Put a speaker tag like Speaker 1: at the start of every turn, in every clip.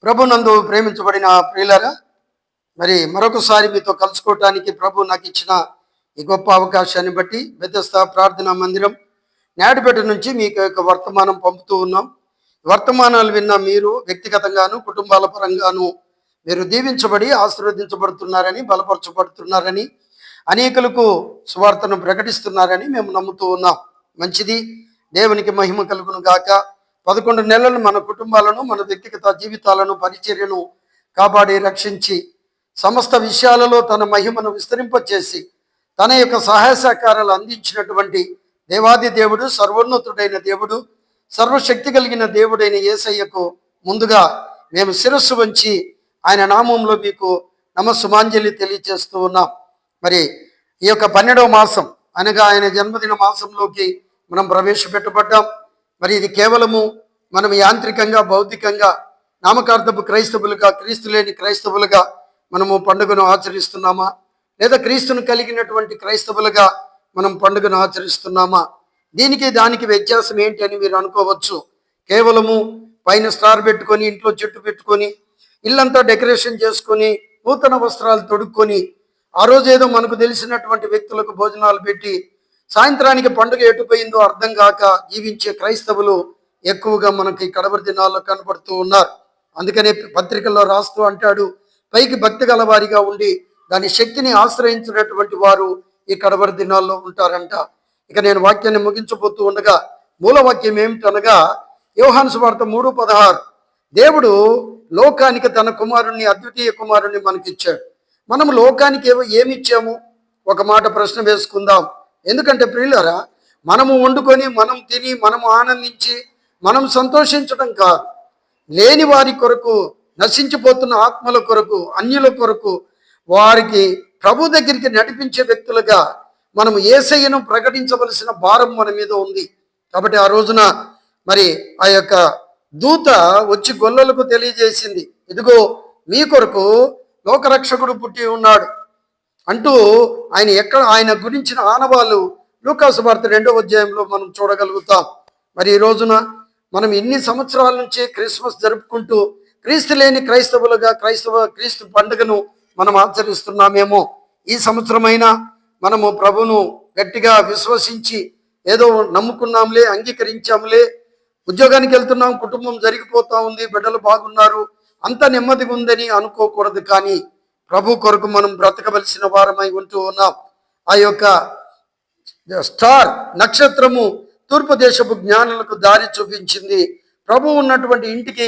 Speaker 1: ప్రభునందు ప్రేమించబడిన ప్రియులారా, మరి మరొకసారి మీతో కలుసుకోవటానికి ప్రభు నాకు ఇచ్చిన ఈ గొప్ప అవకాశాన్ని బట్టి బెతెస్దా ప్రార్థనా మందిరం నాయుడుపేట నుంచి మీకు యొక్క వర్తమానం పంపుతూ ఉన్నాం. వర్తమానాలు విన్న మీరు వ్యక్తిగతంగాను కుటుంబాల పరంగాను మీరు దీవించబడి ఆశీర్వదించబడుతున్నారని, బలపరచబడుతున్నారని, అనేకులకు సువార్తను ప్రకటిస్తున్నారని మేము నమ్ముతూ ఉన్నాం. మంచిది, దేవునికి మహిమ కలుగును గాక. 11 నెలలు మన కుటుంబాలను, మన వ్యక్తిగత జీవితాలను, పరిచర్యను కాపాడి రక్షించి సమస్త విషయాలలో తన మహిమను విస్తరింపచేసి తన యొక్క సహాయ సహకారాలు అందించినటువంటి దేవాది దేవుడు, సర్వోన్నతుడైన దేవుడు, సర్వశక్తి కలిగిన దేవుడైన యేసయ్యకు ముందుగా మేము శిరస్సు వంచి ఆయన నామంలో మీకు నమస్సుమాంజలి తెలియజేస్తూ ఉన్నాం. మరి ఈ యొక్క 12వ మాసం అనగా ఆయన జన్మదిన మాసంలోకి మనం ప్రవేశపెట్టబడ్డాం. మరి ఇది కేవలము మనం యాంత్రికంగా, భౌతికంగా, నామకార్థపు క్రైస్తవులుగా, క్రీస్తు లేని క్రైస్తవులుగా మనము పండుగను ఆచరిస్తున్నామా, లేదా క్రీస్తును కలిగినటువంటి క్రైస్తవులుగా మనం పండుగను ఆచరిస్తున్నామా? దీనికి దానికి వ్యత్యాసం ఏంటి అని మీరు అనుకోవచ్చు. కేవలము పైన స్టార్ పెట్టుకొని, ఇంట్లో చెట్టు పెట్టుకొని, ఇల్లంతా డెకరేషన్ చేసుకొని, నూతన వస్త్రాలు తొడుక్కొని, ఆ రోజు ఏదో మనకు తెలిసినటువంటి వ్యక్తులకు భోజనాలు పెట్టి సాయంత్రానికి పండుగ ఎటుపోయిందో అర్థం కాక జీవించే క్రైస్తవులు ఎక్కువగా మనకి కడవరి దినాల్లో కనబడుతూ ఉన్నారు. అందుకనే పత్రికల్లో రాస్తూ అంటాడు, పైకి భక్తి గలవారిగా ఉండి దాని శక్తిని ఆశ్రయించినటువంటి వారు ఈ కడవరి దినాల్లో ఉంటారంట. ఇక నేను వాక్యాన్ని ముగించబోతూ ఉండగా మూలవాక్యం ఏమిటనగా యోహాను సువార్త 3:16, దేవుడు లోకానికి తన కుమారుణ్ణి, అద్వితీయ కుమారుణ్ణి మనకిచ్చాడు. మనము లోకానికి ఏమి ఇచ్చాము? ఒక మాట ప్రశ్న వేసుకుందాం. ఎందుకంటే ప్రియులారా, మనము వండుకొని, మనం తిని, మనము ఆనందించి, మనం సంతోషించడం కాదు, లేని వారి కొరకు, నశించిపోతున్న ఆత్మల కొరకు, అన్యుల కొరకు, వారికి ప్రభు దగ్గరికి నడిపించే వ్యక్తులుగా మనము యేసయ్యను ప్రకటించవలసిన భారం మన మీద ఉంది. కాబట్టి ఆ రోజున మరి ఆ యొక్క దూత వచ్చి గొల్లలకు తెలియజేసింది, ఇదిగో మీ కొరకు లోకరక్షకుడు పుట్టి ఉన్నాడు అంటూ ఆయన గురించిన ఆనవాళ్ళు లూకాసు వార్త 2వ అధ్యాయంలో మనం చూడగలుగుతాం. మరి ఈ రోజున మనం ఇన్ని సంవత్సరాల నుంచి క్రిస్మస్ జరుపుకుంటూ క్రీస్తు లేని క్రైస్తవులుగా క్రీస్తు పండుగను మనం ఆచరిస్తున్నామేమో. ఈ సంవత్సరమైనా మనము ప్రభును గట్టిగా విశ్వసించి ఏదో నమ్ముకున్నాంలే, అంగీకరించాంలే, ఉద్యోగానికి వెళ్తున్నాం, కుటుంబం జరిగిపోతా ఉంది, బిడ్డలు బాగున్నారు, అంత నెమ్మదిగా ఉందని అనుకోకూడదు. కానీ ప్రభు కొరకు మనం బ్రతకవలసిన వారమై ఉంటూ ఉన్నాం. ఆ యొక్క స్టార్ నక్షత్రము తూర్పు దేశపు జ్ఞానులకు దారి చూపించింది. ప్రభు ఉన్నటువంటి ఇంటికి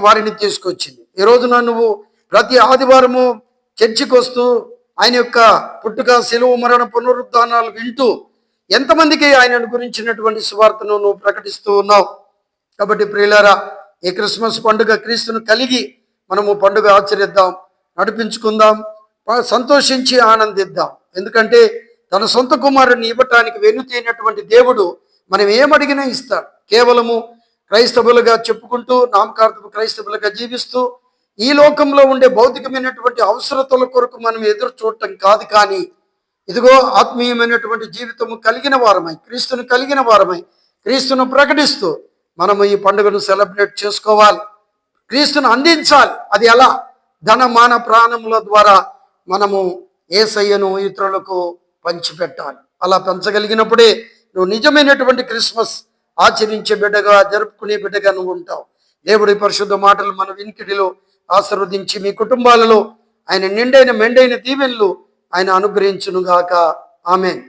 Speaker 1: వారిని తీసుకొచ్చింది. ఈ రోజున నువ్వు ప్రతి ఆదివారము చర్చికి వస్తూ ఆయన యొక్క పుట్టుక, శిలువ, మరణ, పునరుద్ధానాలు వింటూ ఎంతమందికి ఆయన గురించినటువంటి సువార్తను నువ్వు ప్రకటిస్తూ ఉన్నావు. కాబట్టి ప్రియులారా, ఈ క్రిస్మస్ పండుగ క్రీస్తును కలిగి మనము పండుగ ఆచరిద్దాం, నడిపించుకుందాం, సంతోషించి ఆనందిద్దాం. ఎందుకంటే తన సొంత కుమారుడిని ఇవ్వటానికి వెనుతీనటువంటి దేవుడు మనం ఏమడిగినా ఇస్తాడు. కేవలము క్రైస్తవులుగా చెప్పుకుంటూ, నామకార్థపు క్రైస్తవులుగా జీవిస్తూ ఈ లోకంలో ఉండే భౌతికమైనటువంటి అవసరతల కొరకు మనం ఎదురు చూడటం కాదు, కానీ ఇదిగో ఆత్మీయమైనటువంటి జీవితము కలిగిన వారమై, క్రీస్తును కలిగిన వారమై, క్రీస్తును ప్రకటిస్తూ మనము ఈ పండుగను సెలబ్రేట్ చేసుకోవాలి, క్రీస్తును అందించాలి. అది ఎలా? ధన, మాన, ప్రాణముల ద్వారా మనము యేసయ్యను ఇతరులకు పంచిపెట్టాలి. అలా పెంచగలిగినప్పుడే నువ్వు నిజమైనటువంటి క్రిస్మస్ ఆచరించే బిడ్డగా, జరుపుకునే బిడ్డగా నువ్వు ఉంటావు. దేవుడి పరిశుద్ధ మాటలు మన వినికిడిలో ఆశీర్వదించి మీ కుటుంబాలలో ఆయన నిండైన మెండైన దీవెనలు ఆయన అనుగ్రహించునుగాక. ఆమేన్.